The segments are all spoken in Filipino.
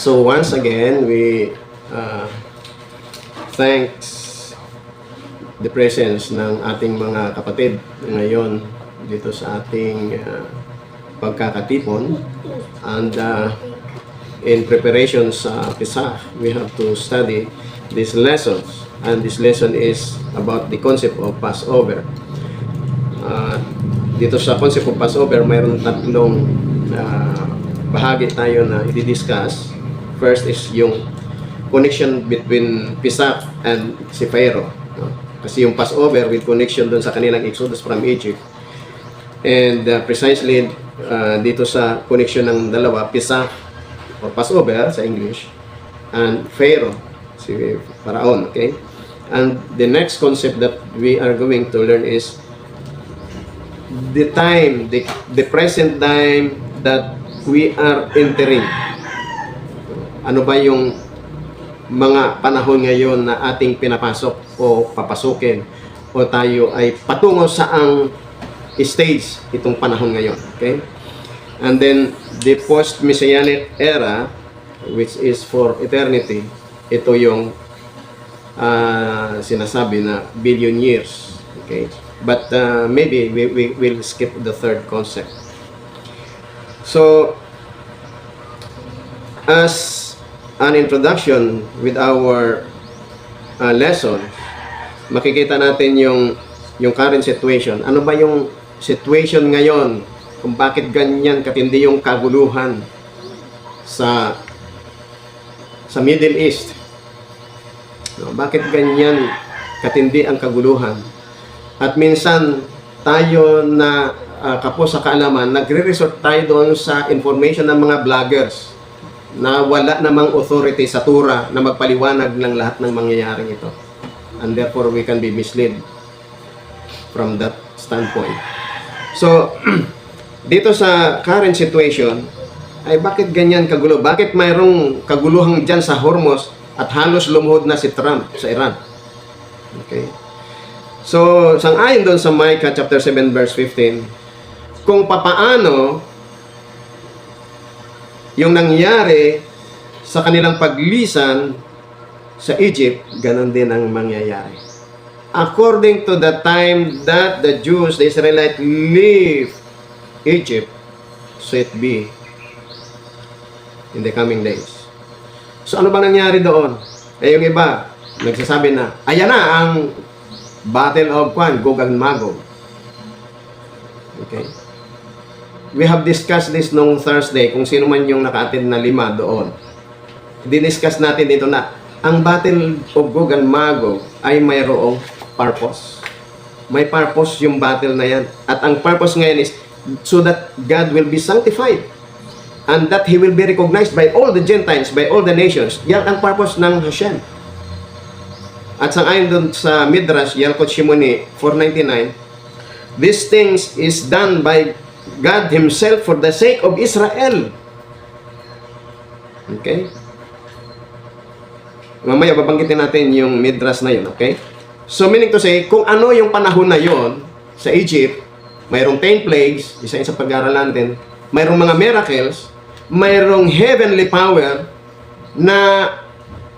So once again, we thanks the presence ng ating mga kapatid ngayon dito sa ating pagkakatipon, and in preparation sa Pesach, we have to study these lessons, and this lesson is about the concept of Passover. Dito sa concept of Passover, mayroon tatlong bahagi tayo na i-discuss. First is yung connection between Pesach and si Pharaoh. Kasi yung Passover with connection doon sa kanilang Exodus from Egypt. And precisely dito sa connection ng dalawa, Pesach or Passover sa English, and Pharaoh, si Pharaon, okay? And the next concept that we are going to learn is the time, the present time that we are entering. Ano ba yung mga panahon ngayon na ating pinapasok o papasukin, o tayo ay patungo sa ang stage itong panahon ngayon, okay? And then the post-messianic era, which is for eternity, ito yung sinasabi na billion years, okay? But maybe we will skip the third concept. So as an introduction with our lesson, makikita natin yung current situation. Ano ba yung situation ngayon? Kung bakit ganyan katindi yung kaguluhan sa Middle East? No, bakit ganyan katindi ang kaguluhan? At minsan tayo na kapos sa kaalaman, nagre-resort tayo doon sa information ng mga vloggers na wala namang authority sa Torah na magpaliwanag ng lahat ng mangyayaring ito. And therefore, we can be misled from that standpoint. So, dito sa current situation, ay bakit ganyan kagulo? Bakit mayroong kaguluhan dyan sa Hormuz at halos lumuhod na si Trump sa Iran? Okay. So, sang-ayon doon sa Micah chapter 7 verse 15, kung papaano yung nangyari sa kanilang paglisan sa Egypt, ganon din ang mangyayari. According to the time that the Jews, the Israelites, leave Egypt, so it be in the coming days. So ano ba nangyari doon? Eh yung iba, nagsasabi na, ayan na ang Battle of Gog and Magog. Okay. We have discussed this nung Thursday, kung sino man yung naka-attend na 5 doon. Diniscuss natin dito na ang Battle of Gog and Magog ay mayroong purpose. May purpose yung battle na yan. At ang purpose ngayon is so that God will be sanctified and that He will be recognized by all the Gentiles, by all the nations. Yan ang purpose ng Hashem. At sang-ayon doon sa Midrash, Yalkut Shimoni 499, these things is done by God Himself for the sake of Israel. Okay? Mamaya babanggitin natin yung Midrash na yun, okay? So meaning to say, kung ano yung panahon na yon sa Egypt, mayroong 10 plagues, isa sa pag-aaralan natin, mayroong mga miracles, mayroong heavenly power na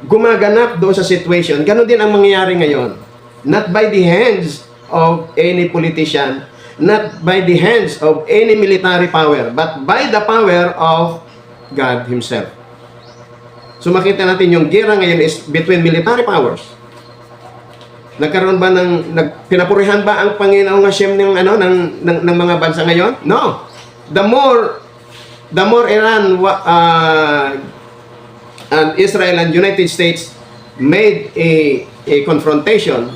gumaganap doon sa situation. Ganon din ang mangyayari ngayon. Not by the hands of any politician, not by the hands of any military power, but by the power of God Himself. So makita natin yung gera ngayon is between military powers. Nagkaroon ba pinapurihan ba ang Panginoong Hashem ng mga bansa ngayon? No. The more Iran and Israel and United States made a confrontation,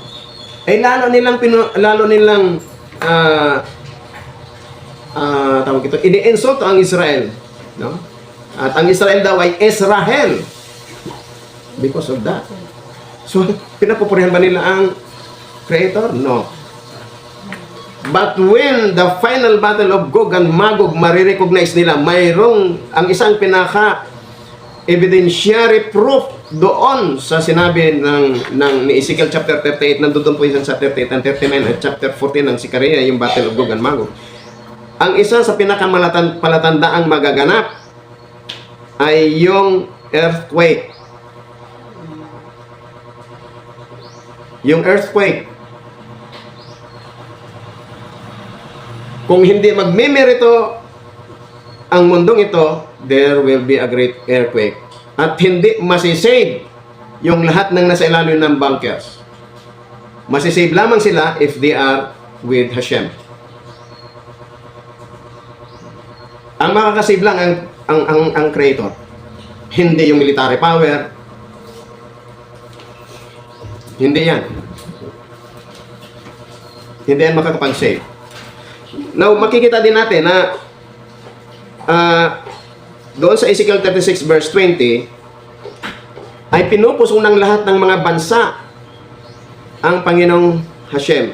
ay lalo nilang tawag ito, ini-insult ang Israel, no? At ang Israel daw ay Israel because of that. So, pinapupurihan ba nila ang Creator? No. But when the final battle of Gog and Magog, marirecognize nila, mayroong ang isang pinaka evidentiary proof doon sa sinabi ng ni Ezekiel chapter 38, nandoon po yan sa 38 and 39 at chapter 14 ng Sikaria, yung Battle of Gog and Magog. Ang isa sa pinakapalatandaan magaganap ay yung earthquake. Yung earthquake, kung hindi magmemerito ang mundong ito, there will be a great earthquake. At hindi masisave yung lahat ng nasa ilalim ng bunkers. Masisave lamang sila if they are with Hashem. Ang makakasave lang ang Creator. Hindi yung military power. Hindi yan. Hindi yan makakapag-save. Now, makikita din natin na doon sa Ezekiel 36 verse 20 ay pinupusong ng lahat ng mga bansa ang Panginoong Hashem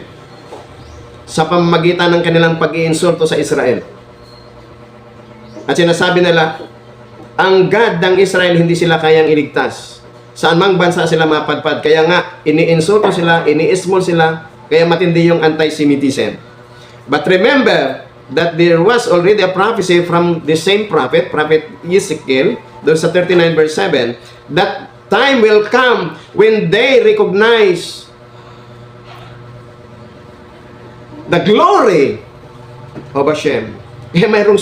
sa pamamagitan ng kanilang pag-iinsulto sa Israel. At sinasabi nila, ang God ng Israel hindi sila kayang iligtas. Saan mang bansa sila mapadpad. Kaya nga, iniinsulto sila, ini-small sila, kaya matindi yung anti-Semitism. But remember that there was already a prophecy from the same prophet, Prophet Ezekiel, doon sa 39 verse 7, that time will come when they recognize the glory of Hashem. Mayroong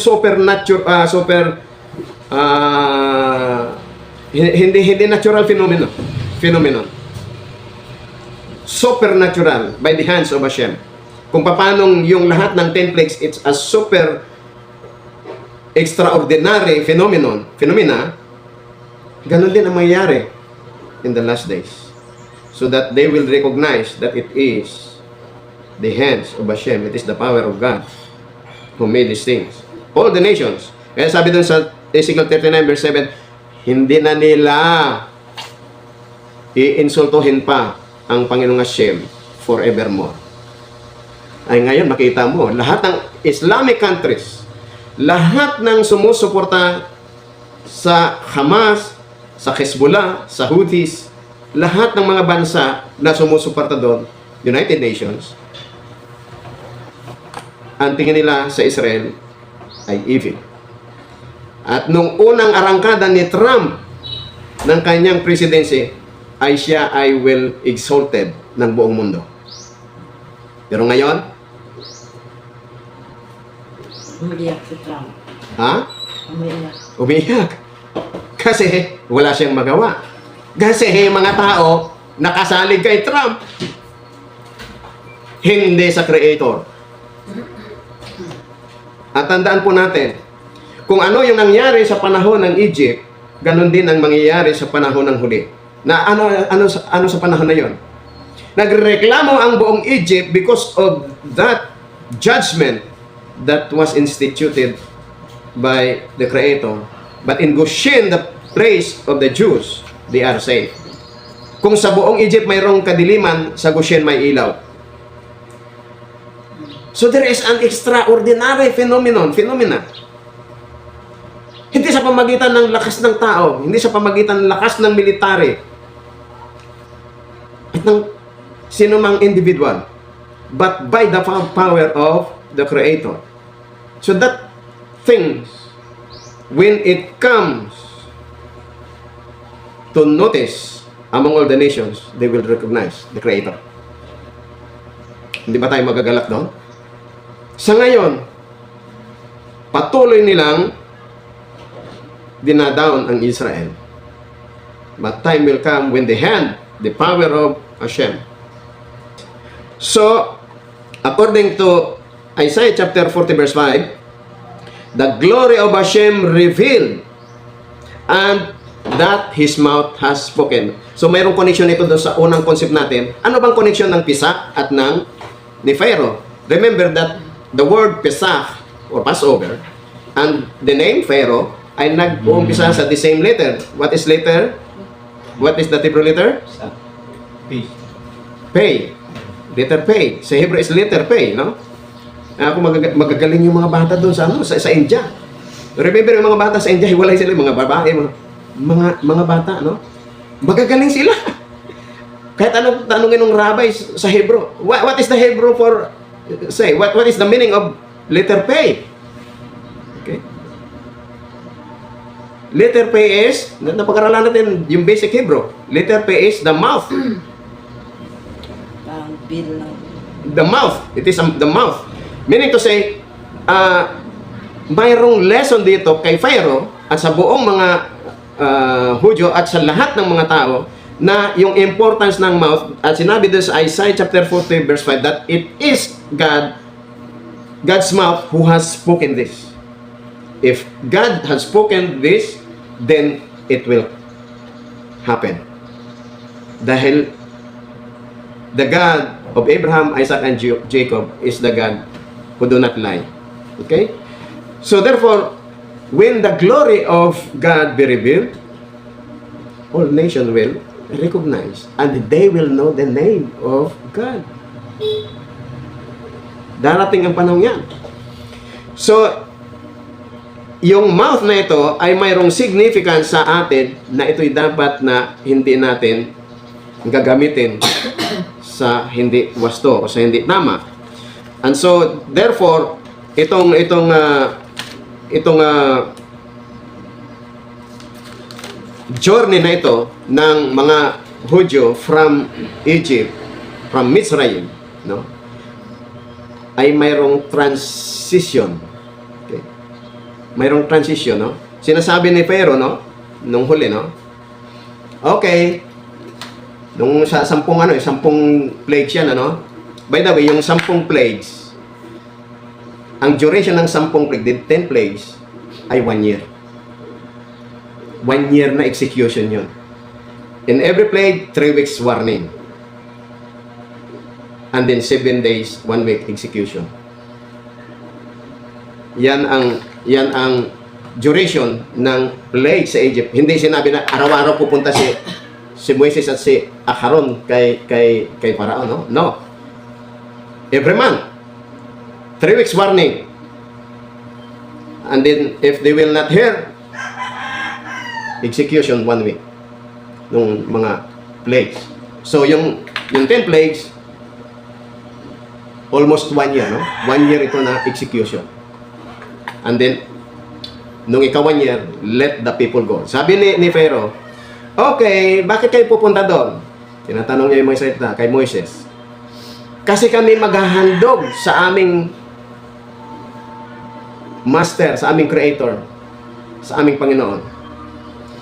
hindi natural phenomenon. Supernatural by the hands of Hashem. Kung paanong yung lahat ng 10 plagues, it's a super extraordinary phenomena, ganun din ang mangyayari in the last days. So that they will recognize that it is the hands of Hashem, it is the power of God who made these things. All the nations. Kaya sabi dun sa Ezekiel 39 verse 7, hindi na nila iinsultuhin pa ang Panginoong Hashem forevermore. Ay ngayon makita mo, lahat ng Islamic countries, lahat ng sumusuporta sa Hamas, sa Hezbollah, sa Houthis, lahat ng mga bansa na sumusuporta doon, United Nations, ang tingin nila sa Israel ay evil. At nung unang arangkada ni Trump ng kanyang presidency, ay siya ay well exalted ng buong mundo. Pero ngayon, umiiyak si Trump. ha? Umiiyak. Umiiyak. Kasi wala siyang magawa. Kasi mga tao nakasalig kay Trump. Hindi sa Creator. At tandaan po natin, kung ano yung nangyari sa panahon ng Egypt, ganun din ang mangyayari sa panahon ng huli. Na ano sa panahon na yon? Nagreklamo ang buong Egypt because of that judgment that was instituted by the Creator. But in Goshen, the place of the Jews, they are safe. Kung sa buong Egypt mayroong kadiliman, sa Goshen may ilaw. So there is an extraordinary phenomena. Hindi sa pamagitan ng lakas ng tao, hindi sa pamagitan ng lakas ng military, at ng sinumang individual, but by the power of the Creator. So that things, when it comes to notice among all the nations, they will recognize the Creator. Hindi ba tayo magagalak doon? Sa ngayon, patuloy nilang dinadown ang Israel. But time will come when they hand the power of Hashem. So, according to Isaiah chapter 40 verse 5, the glory of Hashem revealed, and that His mouth has spoken. So, mayroong connection ito doon sa unang concept natin. Ano bang connection ng Pesach at ng ni Pharaoh? Remember that the word Pesach or Passover and the name Pharaoh ay nag-uumpisa sa the same letter. What is letter? What is the Hebrew letter? Pay. Letter pay. Sa Hebrew is letter pay, no? Ako magagaling yung mga bata doon sa India. Remember yung mga bata sa India, hiwalay sila yung mga babae, mga bata, no? Magagaling sila. Kahit anong tanongin ng rabbi sa Hebrew. What is the Hebrew for, say, what is the meaning of letter pay? Okay? Letter P is, napag-aralan natin yung basic Hebrew. Letter P is the mouth. Parang bill ng... The mouth. It is the mouth. Meaning to say, mayroong lesson dito kay Pharaoh at sa buong mga Hudyo at sa lahat ng mga tao na yung importance ng mouth at sinabi doon sa Isaiah chapter 40 verse 5 that it is God's mouth who has spoken this. If God has spoken this, then it will happen. Dahil the God of Abraham, Isaac, and Jacob is the God who do not lie. Okay? So therefore, when the glory of God be revealed, all nations will recognize and they will know the name of God. Darating ang panahon yan. So, yung mouth na ito ay mayroong significance sa atin na ito'y dapat na hindi natin gagamitin sa hindi wasto o sa hindi tama. And so, therefore, itong journey na ito ng mga Hudyo from Egypt, from Mitzrayim, no? Ay mayroong transition. Okay? Mayroong transition, no? Sinasabi ni Pharaoh, no? Nung huli, no? Okay. Nung sa 10 plagues yan, ano? By the way, yung 10 plagues, ang duration ng 10 plagues, 10 plagues, ay 1 year. 1 year na execution yun. In every plague, 3 weeks warning. And then 7 days, 1 week execution. Yan ang duration ng plague sa Egypt. Hindi sinabi na araw-araw pupunta si Moises at si Aharon kay Pharaoh, no? No. Every month. 3 weeks warning. And then if they will not hear, execution 1 week nung mga plagues. So yung 10 plagues, almost 1 year, no? 1 year ito na execution. And then, nung ikaw 1 year, let the people go. Sabi ni Pharaoh, okay, bakit kayo pupunta doon? Tinatanong niya yung mga Israelita kay Moises. Kasi kami maghahandog sa aming master, sa aming creator, sa aming Panginoon.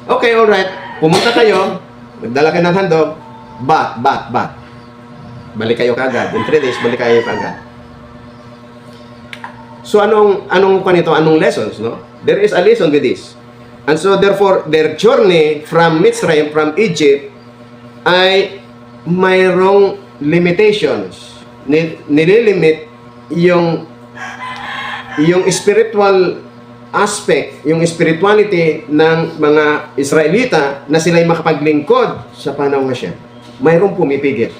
Okay, alright. Pumunta kayo, nagdala kayo ng handog, but. Balik kayo kagad. In 3 days, balik kayo kagad. So, anong panito? Anong lessons, no? There is a lesson with this. And so, therefore, their journey from Mitzrayim, from Egypt, ay mayroong limitations. Nililimit yung spiritual aspect, yung spirituality ng mga Israelita na sila'y makapaglingkod sa panahon na siya. Mayroong pumipigil.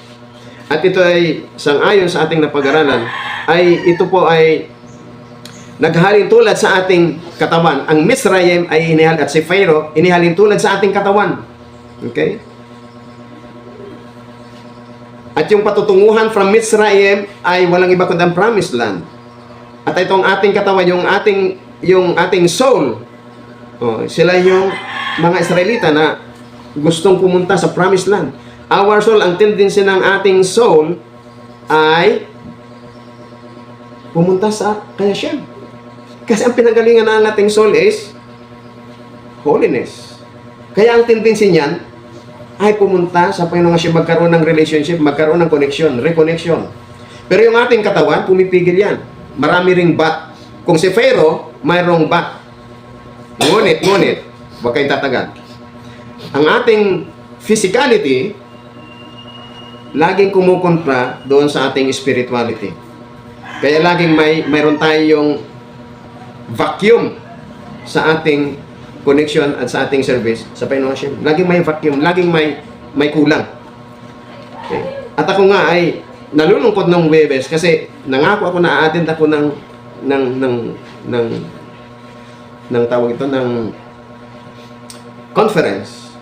At ito ay sang-ayon sa ating napag-aralan, ito po ay naghalin tulad sa ating katawan. Ang Mitzrayim ay inihal at si Pharaoh inihalin tulad sa ating katawan. Okay? At yung patutunguhan from Mitzrayim ay walang iba kundi ang promised land. At itong ating katawan, yung ating soul, sila yung mga Israelita na gustong pumunta sa promised land. Our soul, ang tendency ng ating soul ay pumunta sa kay Hashem. Kasi ang pinagalingan ng ating soul is holiness. Kaya ang tendency niyan ay pumunta sa Panginoon Hashem, magkaroon ng relationship, magkaroon ng connection, reconnection. Pero yung ating katawan, pumipigil yan. Marami ring bat. Kung si Pharaoh, mayroong bat. Ngunit, huwag kayong tatagal. Ang ating physicality, laging kumukontra doon sa ating spirituality. Kaya laging mayroon tayong vacuum sa ating connection at sa ating service sa Panginoon Hashem. Laging may vacuum, laging may kulang. Okay. At ako nga ay nalulungkot ng Webes kasi nangako ako na a-attend ako ng tawag ito ng conference.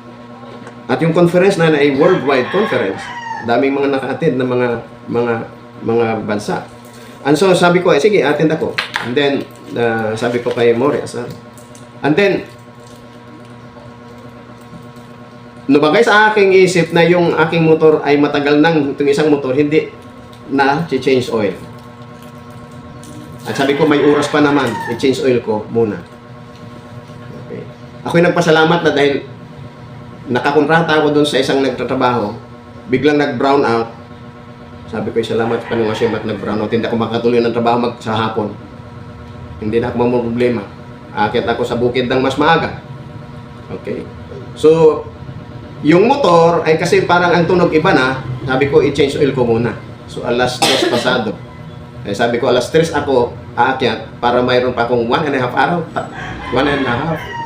At yung conference na ay worldwide conference. Daming mga naka-attend na mga bansa. And so sabi ko, sige, attend ako. And then sabi ko kay Morias, and then Lumagay sa aking isip na yung aking motor ay matagal nang itong isang motor hindi na change oil. At sabi ko may oras pa naman, i-change oil ko muna. Okay. Ako'y nagpasalamat na dahil nakakontrata ako doon sa isang nagtatrabaho, biglang nag-brown out. Sabi ko, salamat pa nung asyam at nag-brown out. Hindi ako makatuloy ng trabaho sa hapon. Hindi na ako problema. Akit ako sa bukid ng mas maaga. Okay. So, yung motor ay kasi parang ang tunog iba na, sabi ko, i-change oil ko muna. So, alas 3 pasado. Eh, sabi ko, alas 3 ako aakyat para mayroon pa akong 1.5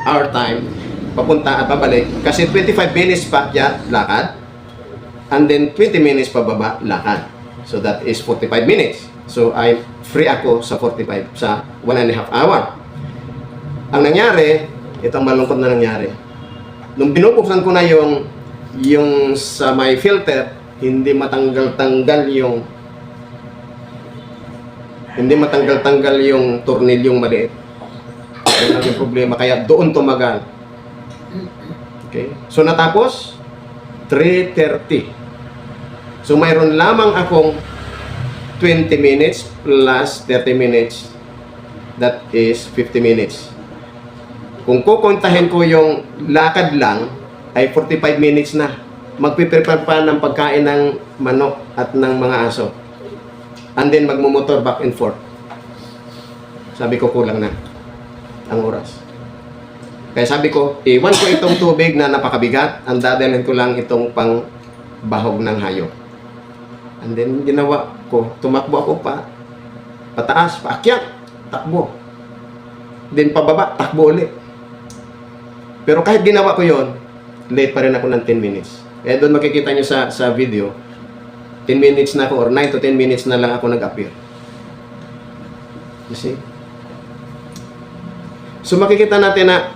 hour time papunta at pabalik. Kasi 25 minutes pa lakad and then 20 minutes pababa lakad. So, that is 45 minutes. So, I'm free ako sa 45 sa 1.5 hour. Ang nangyari, itong malungkot na nangyari. Nung binubuksan ko na yung sa may filter, hindi matanggal-tanggal yung tornilyong maliit. Yan ang yung problema. Kaya doon tumagal. Okay? So natapos, 3:30. So mayroon lamang akong 20 minutes plus 30 minutes. That is 50 minutes. Kung kukontahin ko yung lakad lang, ay 45 minutes na. Magpiprepare pa ng pagkain ng manok at ng mga aso. And then magmumotor back and forth. Sabi ko kulang na ang oras. Kaya sabi ko, iwan ko itong tubig na napakabigat, ang dadalhin ko lang itong pang bahog ng hayop. And then ginawa ko, tumakbo ako pataas, paakyat, takbo. Then pababa, takbo ulit. Pero kahit ginawa ko yon, late pa rin ako ng 10 minutes. Kaya doon makikita nyo sa video, 10 minutes na ako or 9 to 10 minutes na lang ako nag-appear. You see? So makikita natin na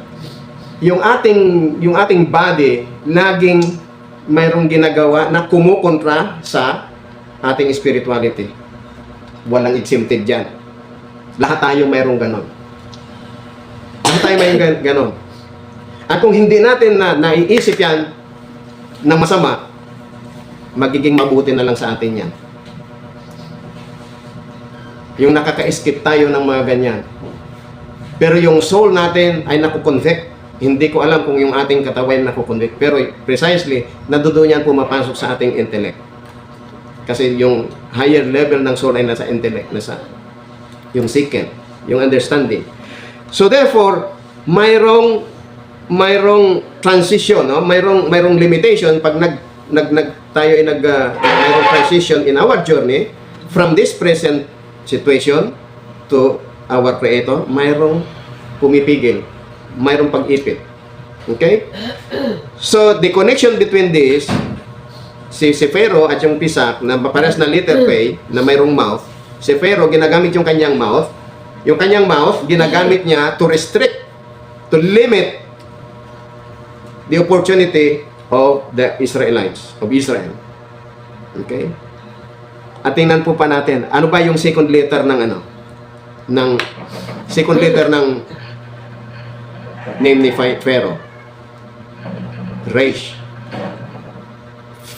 yung ating body laging mayroong ginagawa na kumukontra sa ating spirituality. Walang exempted diyan. Lahat tayo mayroong ganon. Lahat tayo mayroong ganon. At kung hindi natin na naiisip yan na masama, magiging mabuti na lang sa atin yan. Yung nakaka-escape tayo ng mga ganyan. Pero yung soul natin ay nakukonvict. Hindi ko alam kung yung ating katawan nakukonvict. Pero precisely, nadudoon yan pumapasok sa ating intellect. Kasi yung higher level ng soul ay nasa intellect, nasa yung second, yung understanding. So therefore, mayroong transition, no? Mayroong limitation pag tayo ay mayroong transition in our journey from this present situation to our Creator. Mayroong pumipigil, mayroong pag-ipit. Okay? So the connection between this, si Pharaoh at yung pisak na pares na letter P na mayroong mouth, si Pharaoh ginagamit yung kanyang mouth. Yung kanyang mouth ginagamit niya to restrict, to limit the opportunity of the Israelites, of Israel. Okay? At tingnan po pa natin, ano ba yung second letter ng second letter ng name ni Pharaoh? Resh.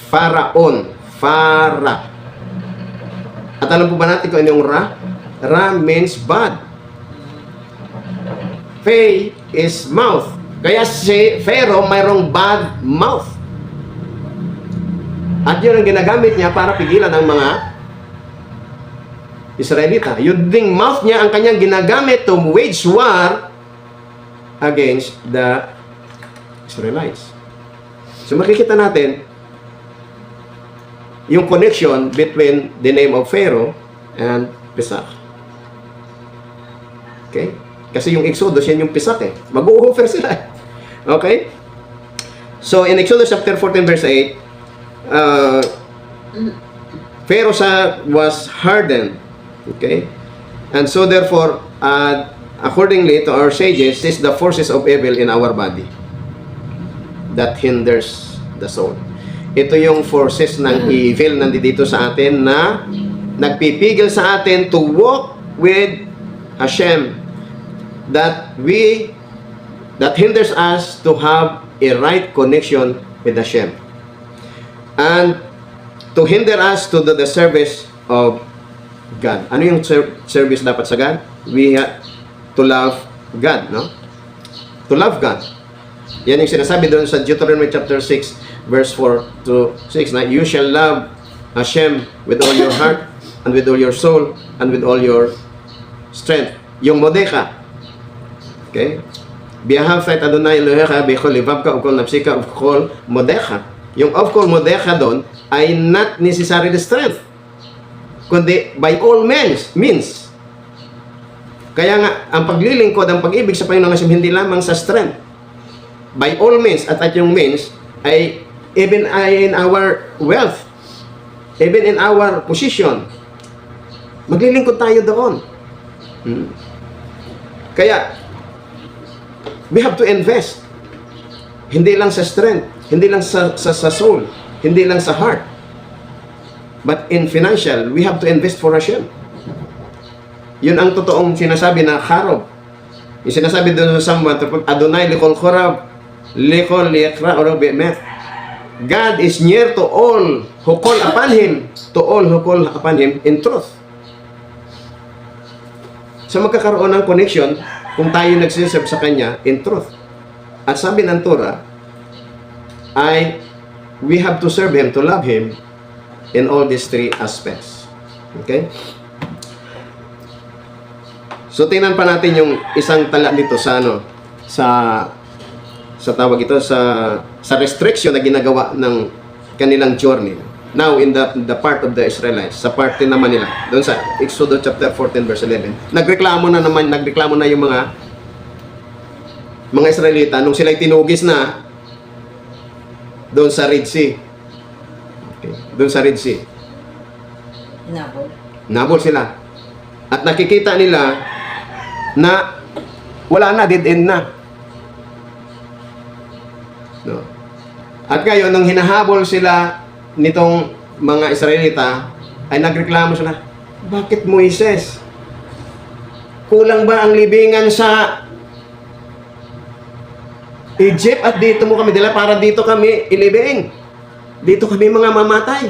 Pharaon. Phara. At alam po ba natin kung ano yung Ra? Ra means bad. Phay is mouth. Kaya si Pharaoh mayroong bad mouth. At yun ang ginagamit niya para pigilan ang mga Israelita. Yung ding mouth niya ang kanyang ginagamit to wage war against the Israelites. So makikita natin yung connection between the name of Pharaoh and Pesach. Okay? Kasi yung Exodus, yan yung Pesach eh. Mag-u-offer sila. Okay? So, in Exodus chapter 14 verse 8, Pharaoh was hardened. Okay? And so therefore, accordingly to our sages, is the forces of evil in our body that hinders the soul. Ito yung forces ng evil nandito sa atin na nagpipigil sa atin to walk with Hashem, that hinders us to have a right connection with Hashem. And to hinder us to do the service of God. Ano yung service dapat sa God? We have to love God, no? To love God. Yan yung sinasabi doon sa Deuteronomy chapter 6, verse 4 to 6, na you shall love Hashem with all your heart, and with all your soul, and with all your strength. Yung modeka. Okay? Biyahavait Adonai Elohecha bechol livavka ukol nafsika ukol modeka. Yung of kol modeka doon ay not necessarily strength, kundi by all means. Kaya nga, ang paglilingkod, ang pag-ibig sa Panginoon Hashem, hindi lamang sa strength. By all means, at yung means, ay even in our wealth, even in our position, maglilingkod tayo doon. Kaya, we have to invest. Hindi lang sa strength, hindi lang sa soul, hindi lang sa heart. But in financial, we have to invest for Hashem. Yun ang totoong sinasabi na charob. Yung sinasabi doon sa Psalm 1, Adonai likol chorab, likol liekra oro be'met. God is near to all who call upon Him, to all who call upon Him in truth. So magkakaroon ng connection kung tayo nagsiserve sa Kanya in truth. At sabi ng Torah, ay we have to serve Him, to love Him in all these three aspects. Okay? So tingnan pa natin yung isang tala dito sa sa tawag ito sa restriction na ginagawa ng kanilang journey. Now in the part of the Israelites, sa parte naman nila doon sa Exodus chapter 14 verse 11. Nagreklamo na yung mga Israelita nung sila'y tinugis na doon sa Red Sea. Okay, doon sa Red Sea. Nabol sila. At nakikita nila na wala na, dead end na. No. At ngayon, nung hinahabol sila nitong mga Israelita, ay nagreklamo sila, bakit Moises? Kulang ba ang libingan sa Egypt at dito mo kami dala para dito kami ilibing? Dito kami mga mamatay.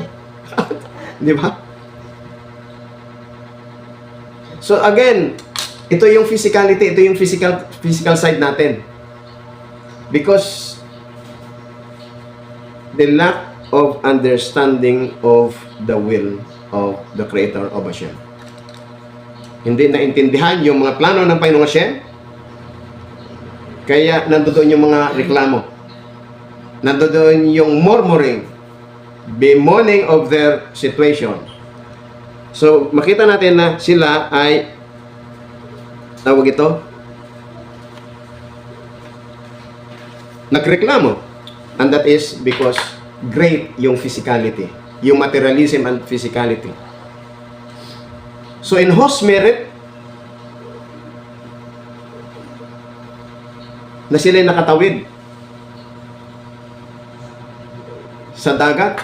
Di ba? So again, ito yung physicality, ito yung physical side natin. Because the lack of understanding of the will of the Creator of Hashem. Hindi naintindihan yung mga plano ng Panginoong Hashem. Kaya nandoon yung mga reklamo. Nandoon yung murmuring, bemoaning of their situation. So makita natin na sila ay tawag ito, nagreklamo. And that is because great yung physicality, yung materialism and physicality. So in whose merit na sila nakatawid sa dagat,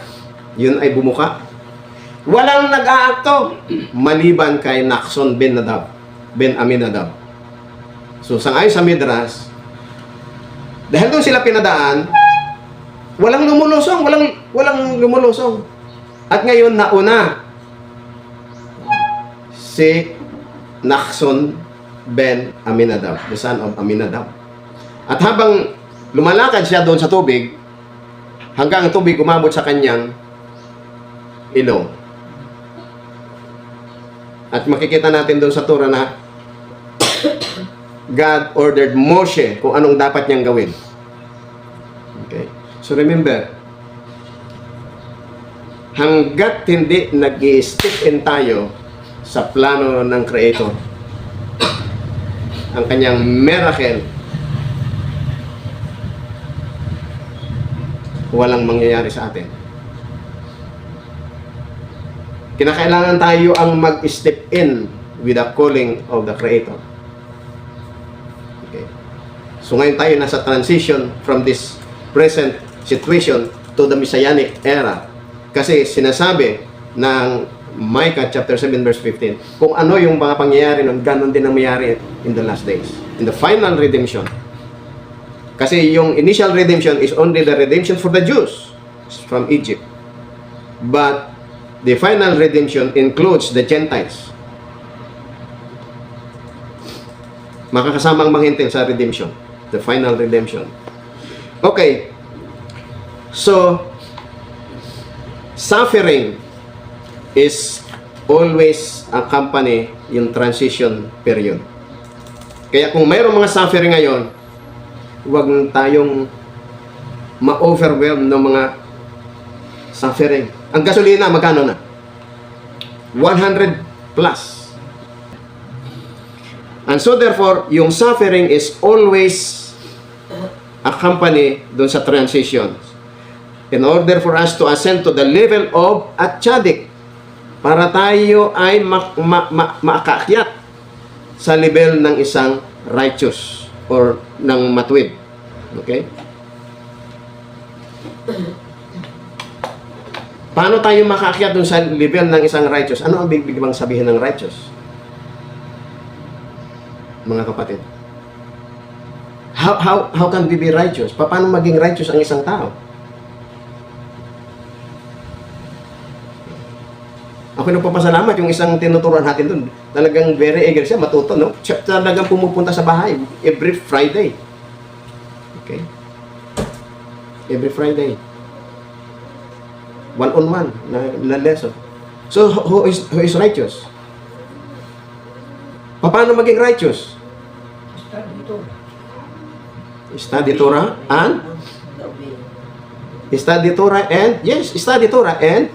yun ay bumuka. Walang nag-aakto maliban kay Naxon Ben Aminadab. So sangayon sa Midras, dahil doon sila pinadaan, walang lumulusong. At ngayon nauna si Naxon Ben Aminadab, the son of Aminadab. At habang lumalakad siya doon sa tubig, hanggang ang tubig umabot sa kanyang ilong. At makikita natin doon sa Torah na God ordered Moshe kung anong dapat niyang gawin. Okay? So remember, hanggat hindi nag-i-step in tayo sa plano ng Creator, ang kanyang miracle, walang mangyayari sa atin. Kinakailangan tayo ang mag-step in with the calling of the Creator. Okay. So ngayon tayo nasa transition from this present situation to the Messianic era. Kasi sinasabi ng Micah chapter 7 verse 15, kung ano yung mga pangyayari nun, ganon din ang mayari in the last days. In the final redemption. Kasi yung initial redemption is only the redemption for the Jews from Egypt. But the final redemption includes the Gentiles. Makakasama ang mga Hintil sa redemption. The final redemption. Okay. So, suffering is always accompany yung transition period. Kaya kung mayroong mga suffering ngayon, huwag tayong ma-overwhelm ng mga suffering. Ang gasolina, magkano na? 100 plus. And so therefore, yung suffering is always accompany dun sa transition. In order for us to ascend to the level of a tzaddik, para tayo ay makaakyat sa level ng isang righteous or ng matuwid. Okay? Paano tayo makaakyat dun sa level ng isang righteous? Ano ang bang sabihin ng righteous? Mga kapatid. How can we be righteous? Paano maging righteous ang isang tao? Ako nagpapasalamat yung isang tinuturuan natin doon. Talagang very eager siya, matuto, no? Siya talagang pumupunta sa bahay every Friday. Okay? Every Friday. One-on-one na lesson. So, who is righteous? Paano maging righteous? Study Torah and study Torah and study Torah and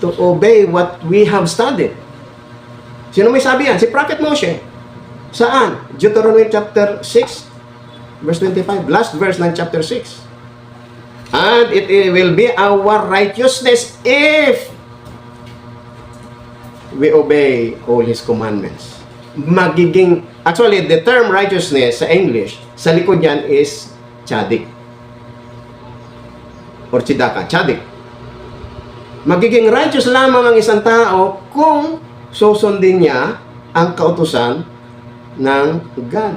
to obey what we have studied. Sino may sabi yan? Si Prophet Moshe. Saan? Deuteronomy chapter 6 verse 25. Last verse ng chapter 6. And it will be our righteousness if we obey all His commandments. Actually, the term righteousness sa English, sa likod yan is tzaddik. Or tzedakah, tzaddik. Magiging righteous lamang ang isang tao kung susundin niya ang kautusan ng God.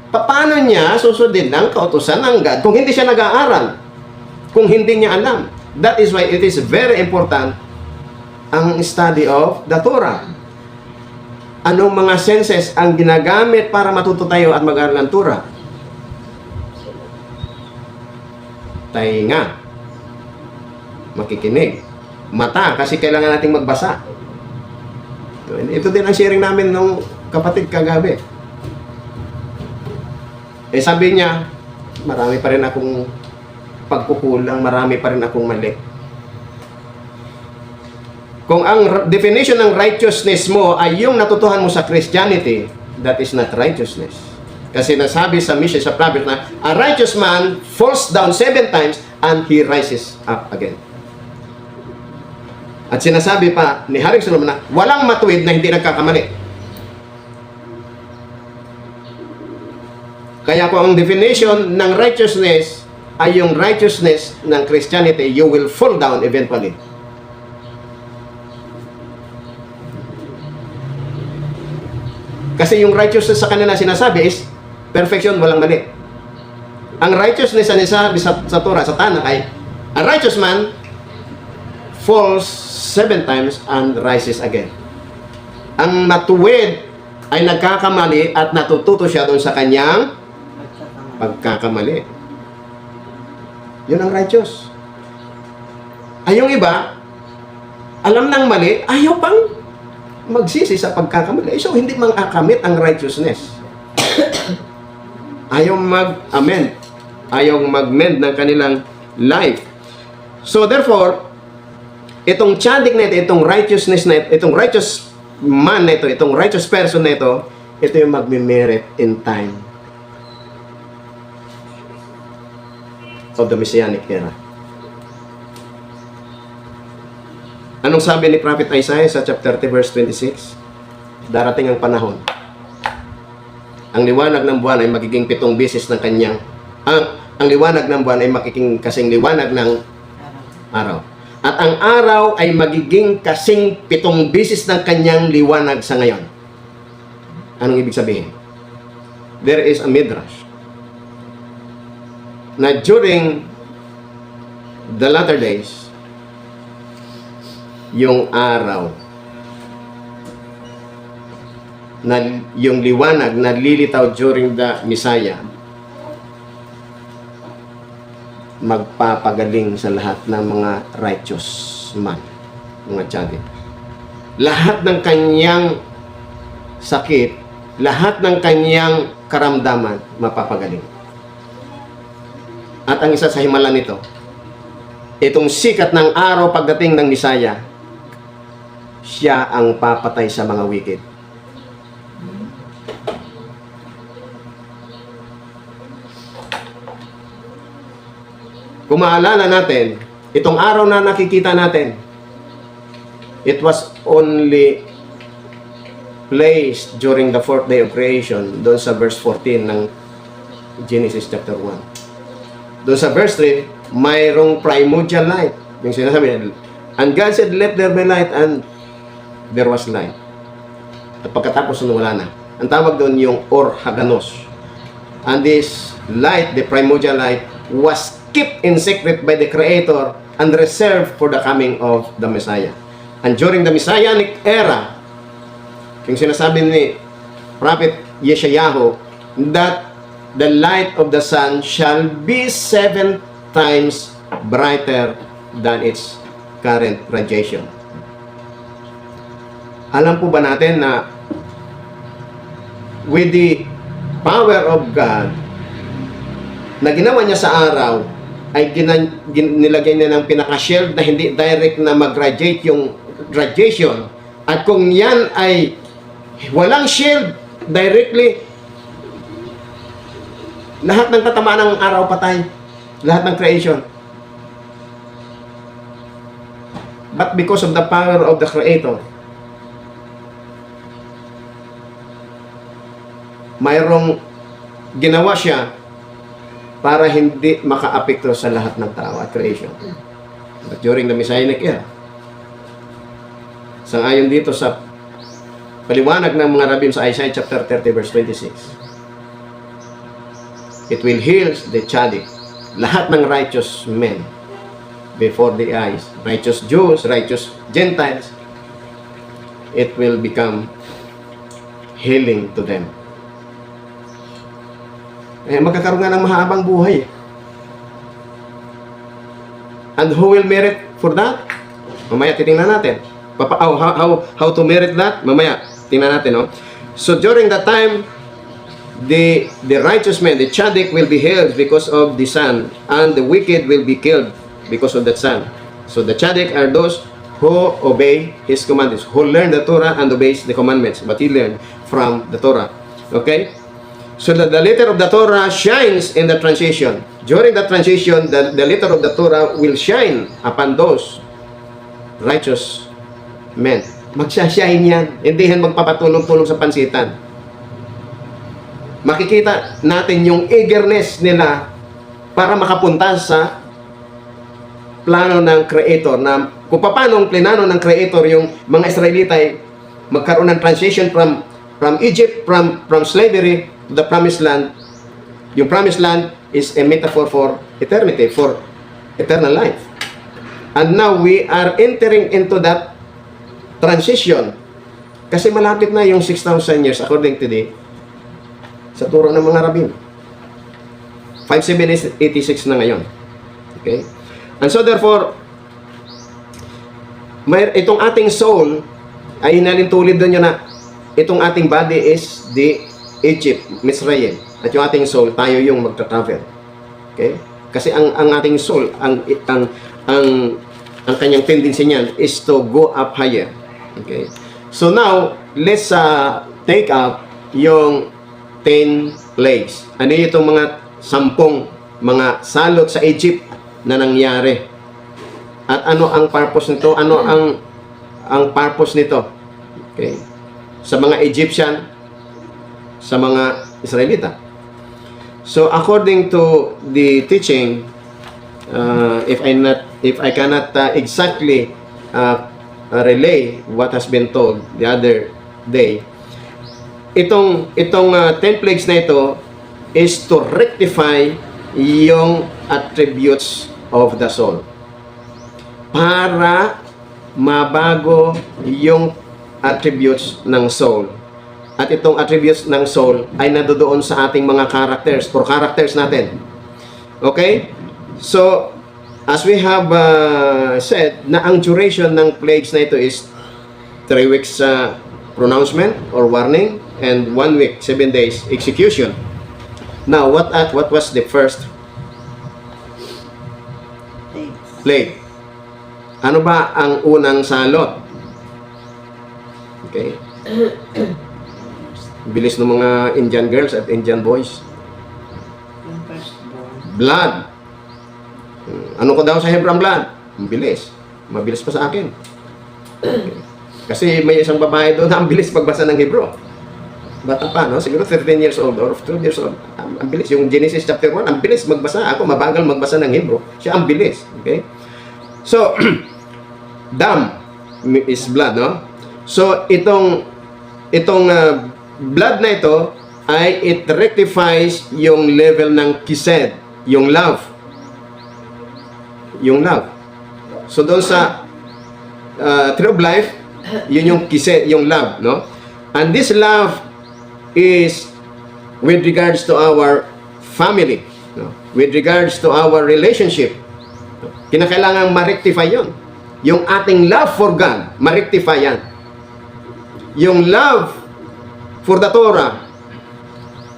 Paano niya susundin ang kautusan ng God kung hindi siya nag-aaral? Kung hindi niya alam? That is why it is very important ang study of the Torah. Anong mga senses ang ginagamit para matuto tayo at mag-aaral ng Torah? Tainga. Makikinig. Mata, kasi kailangan nating magbasa. Ito din ang sharing namin ng kapatid kagabi. Sabi niya, marami pa rin akong pagkukulang, marami pa rin akong mali. Kung ang definition ng righteousness mo ay yung natutuhan mo sa Christianity, that is not righteousness. Kasi nasabi sa mission sa prophet na, a righteous man falls down 7 times and he rises up again. At sinasabi pa ni Haring Solomon na walang matuwid na hindi nagkakamali. Kaya kung ang definition ng righteousness ay yung righteousness ng Christianity, you will fall down eventually. Kasi yung righteousness sa kanila sinasabi is perfection, walang mali. Ang righteousness na sinasabi sa Torah, sa Tanakh ay a righteous man falls 7 times and rises again. Ang matuwid ay nagkakamali at natututo siya doon sa kanyang pagkakamali. Yun ang righteous. Ay yung iba, alam ng mali, ayaw pang magsisi sa pagkakamali. So, hindi mang-akamit ang righteousness. Ayaw mag-amend. Ayaw mag-mend ng kanilang life. So, therefore, itong tzaddik na ito, itong righteousness na ito, itong righteous man na ito, itong righteous person na ito yung magme-merit in time of the Messianic era. Anong sabi ni Prophet Isaiah sa chapter 30 verse 26? Darating ang panahon. Ang liwanag ng buwan ay magiging 7 beses ng kanyang ang liwanag ng buwan ay magiging kasing liwanag ng araw. At ang araw ay magiging kasing 7 beses ng kanyang liwanag sa ngayon. Anong ibig sabihin? there is a midrash na during the latter days, yung araw na yung liwanag na lilitaw during the Messiah, magpapagaling sa lahat ng mga righteous man, mga tsadik. Lahat ng kanyang sakit, lahat ng kanyang karamdaman, mapapagaling. At ang isa sa himala nito, itong sikat ng araw pagdating ng Messiah, siya ang papatay sa mga wicked. Kung maalala natin, itong araw na nakikita natin, it was only placed during the fourth day of creation, doon sa verse 14 ng Genesis chapter 1. Doon sa verse 3, mayroong primordial light. Yung sinasabi, and God said, let there be light, and there was light. At pagkatapos nun, wala na. Ang tawag doon yung Or Haganos. And this light, the primordial light, was kept in secret by the Creator and reserved for the coming of the Messiah. And during the Messianic era, yung sinasabi ni Prophet Yeshayahu, that the light of the sun shall be 7 times brighter than its current radiation. Alam po ba natin na with the power of God na ginawa niya sa araw, ay nilagay niya ng pinaka-shield na hindi direct na mag-radiate yung radiation. At kung yan ay walang shield directly, lahat ng tatamaan ng araw patay. Lahat ng creation. But because of the power of the Creator, mayroong ginawa siya para hindi maka-apekto sa lahat ng tao at creation. But during the Messianic era, sangayon dito sa paliwanag ng mga rabbin sa Isaiah chapter 30 verse 26, it will heal the tzaddik, lahat ng righteous men before the eyes, righteous Jews, righteous Gentiles, it will become healing to them. Magkakaroon nga ng mahabang buhay. And who will merit for that? Mamaya titingnan natin. How to merit that? Mamaya tingnan natin, no? So during that time, the righteous man, the tzaddik, will be healed because of the sun, and the wicked will be killed because of that sun. So the tzaddik are those who obey his commandments, who learn the Torah and obeys the commandments, but he learned from the Torah. Okay? So that the letter of the Torah shines in the transition. During the transition, the letter of the Torah will shine upon those righteous men. Magsashine yan. Hindi yan magpapatulong-tulong sa pansitan. Makikita natin yung eagerness nila para makapunta sa plano ng Creator, na kung paano ang plinano ng Creator yung mga Israelita ay magkaroon ng transition from Egypt, from slavery to the promised land. Yung promised land is a metaphor for eternity, for eternal life. And now we are entering into that transition. Kasi malapit na yung 6,000 years according to sa turo ng mga rabbin. 5786 na ngayon. Okay? And so therefore, itong ating soul ay hinalintulid doon yun na itong ating body is the Egypt, Misraim. At yung ating soul, tayo yung magta-travel. Okay? Kasi ang ating soul, ang kanyang tendency niyan is to go up higher. Okay? So now, let's take up yung 10 plagues. Ano itong mga 10 mga salot sa Egypt na nangyari? At ano ang purpose nito? Ano ang purpose nito? Okay? Sa mga Egyptian, sa mga Israelita. So according to the teaching, if I cannot exactly relay what has been told the other day, itong 10 plagues na ito is to rectify yung attributes of the soul. Para mabago yung attributes ng soul. At itong attributes ng soul ay nadodoon sa ating mga characters, for characters natin. Okay? So, as we have said, na ang duration ng plagues na ito is 3 weeks pronouncement or warning, and 1 week, 7 days execution. Now, what was the first plague? Ano ba ang unang salot? Okay. Bilis ng mga Indian girls at Indian boys. Yung firstborn. Blood. Ano ko daw sa Hebrew blood? Bilis. Mabilis pa sa akin. Okay. Kasi may isang babae doon na ang bilis magbasa ng Hebrew. Bata pa, no? Siguro 13 years old or 12 years old. Ang bilis. Yung Genesis chapter 1, ang bilis magbasa. Ako, mabagal magbasa ng Hebrew. Siya ang bilis. Okay? So, dam is blood, no? So, itong blood na ito ay it rectifies yung level ng kised, yung love. Yung love. So, doon sa tree of life, yun yung kised, yung love, no? And this love is with regards to our family, no? With regards to our relationship. Kinakailangan ma-rectify yun. Yung ating love for God, ma-rectify yan. Yung love for the Torah,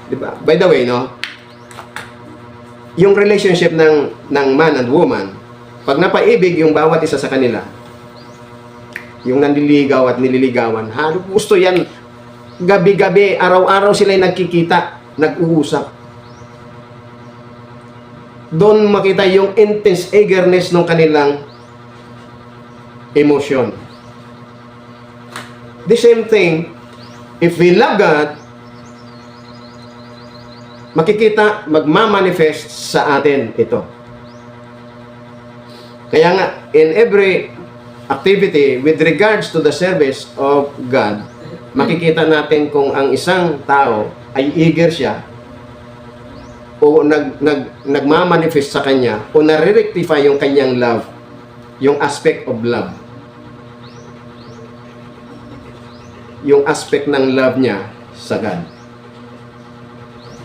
diba? By the way, no? Yung relationship ng man and woman, pag napaibig yung bawat isa sa kanila, yung nanliligaw at nililigawan, gusto yan, gabi-gabi, araw-araw sila nagkikita, nag-uusap. Doon makita yung intense eagerness ng kanilang emotion. The same thing, if we love God, makikita, magmamanifest sa atin ito. Kaya nga, in every activity with regards to the service of God, makikita natin kung ang isang tao ay eager siya o nagmamanifest sa kanya o nare-rectify yung kanyang love, yung aspect of love. Yung aspect ng love niya sa God.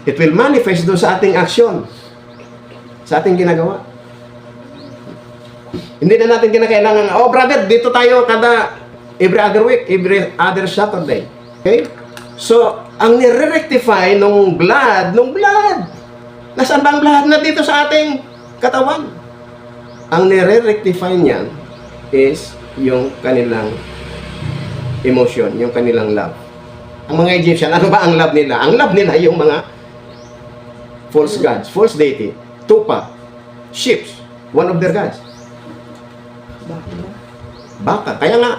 It will manifest doon sa ating aksyon, sa ating ginagawa. Hindi na natin kinakailangan, oh brother, dito tayo kada every other week, every other Saturday. Okay? So, ang nire-rectify nung blood, nasaan ba ang blood na dito sa ating katawan? Ang nire-rectify niyan is yung kanilang emotion, yung kanilang love. Ang mga Egyptian, ano ba ang love nila? Ang love nila yung mga false gods, false deity, tupa, sheep, one of their gods. Baka. Kaya nga,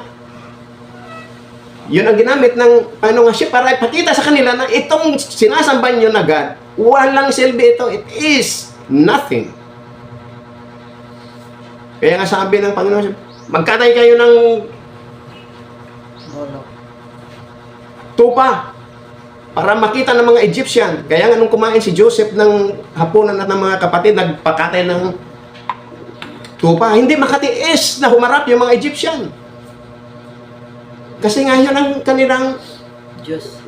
yun ang ginamit ng sheep para ipakita sa kanila na itong sinasamba nyo na God, walang silbi ito. It is nothing. Kaya nga sabi ng Panginoon, magkatay kayo ng tupa para makita ng mga Egyptian. Kaya nga nung kumain si Joseph ng hapunan at ng mga kapatid, nagpakatay ng tupa. Hindi makatiis na humarap yung mga Egyptian. Kasi nga yun ang kanilang Diyos.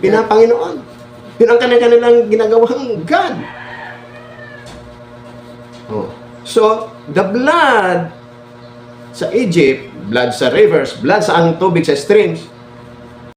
pinapanginoon. Yun ang kanilang ginagawang God. Oh. So, the blood sa Egypt, blood sa rivers, blood sa ang tubig sa streams,